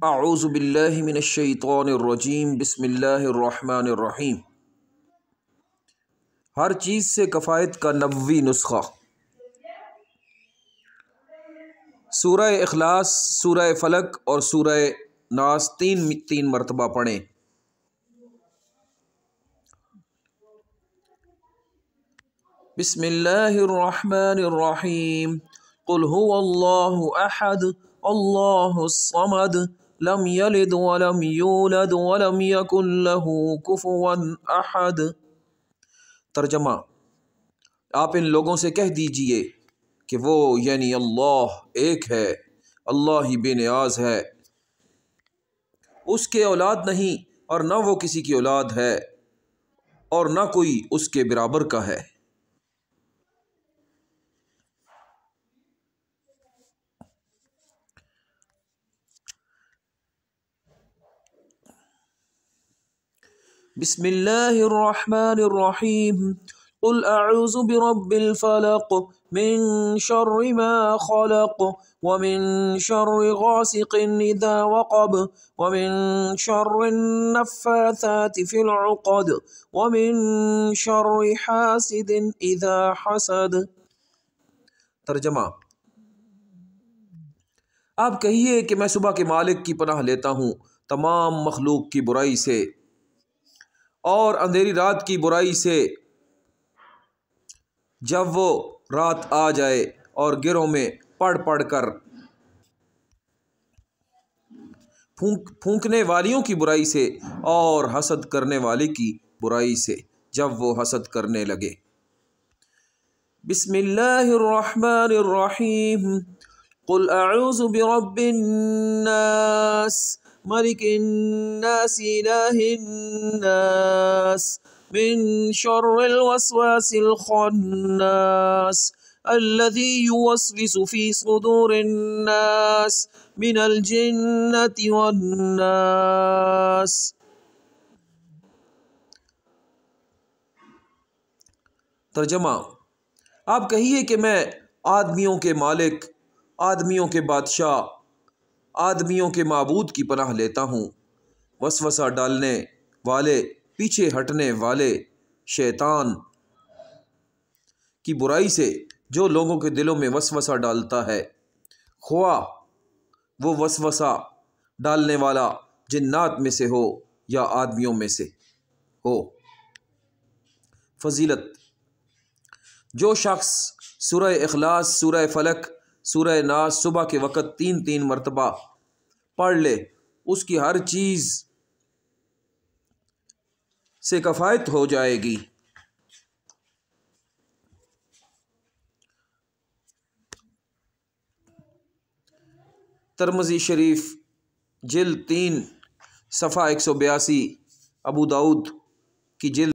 اعوذ باللہ من الشیطان الرجیم بسم اللہ الرحمن الرحیم۔ ہر چیز سے کفایت کا نبوی نسخہ۔ سورہ اخلاص، سورہ فلق اور سورہ ناس تین مرتبہ پڑھیں۔ بسم اللہ الرحمن الرحیم۔ قل هو اللہ احد اللہ الصمد لم یلد ولم یولد ولم یکن له کفوا احد۔ ترجمہ: آپ ان لوگوں سے کہہ دیجئے کہ وہ یعنی اللہ ایک ہے، اللہ ہی بے نیاز ہے، اس کے اولاد نہیں اور نہ وہ کسی کی اولاد ہے اور نہ کوئی اس کے برابر کا ہے۔ بسم اللہ الرحمن الرحیم۔ قل اعوذ برب الفلق من شر ما خلق ومن شر غاسق اذا وقب ومن شر النفاثات في العقد ومن شر حاسد اذا حسد۔ ترجمہ: آپ کہیے کہ میں صبح کے مالک کی پناہ لیتا ہوں تمام مخلوق کی برائی سے اور اندھیری رات کی برائی سے جب وہ رات آ جائے، اور گروں میں پڑھ کر پھونکنے والیوں کی برائی سے اور حسد کرنے والے کی برائی سے جب وہ حسد کرنے لگے۔ بسم اللہ الرحمن الرحیم۔ قل اعوذ برب الناس ملک الناس الہ الناس من شر الوسواس الخناس الذي يوسوس في صدور الناس من الجنة والناس۔ ترجمہ: آپ کہیے کہ میں آدمیوں کے مالک، آدمیوں کے بادشاہ، آدمیوں کے معبود کی پناہ لیتا ہوں وسوسہ ڈالنے والے، پیچھے ہٹنے والے شیطان کی برائی سے جو لوگوں کے دلوں میں وسوسہ ڈالتا ہے، خواہ وہ وسوسہ ڈالنے والا جنات میں سے ہو یا آدمیوں میں سے ہو۔ فضیلت: جو شخص سورہ اخلاص، سورہ فلق، سورہ ناس صبح کے وقت تین مرتبہ پڑھ لے، اس کی ہر چیز سے کفایت ہو جائے گی۔ ترمذی شریف جلد 3 صفحہ 182، ابو داؤد کی جلد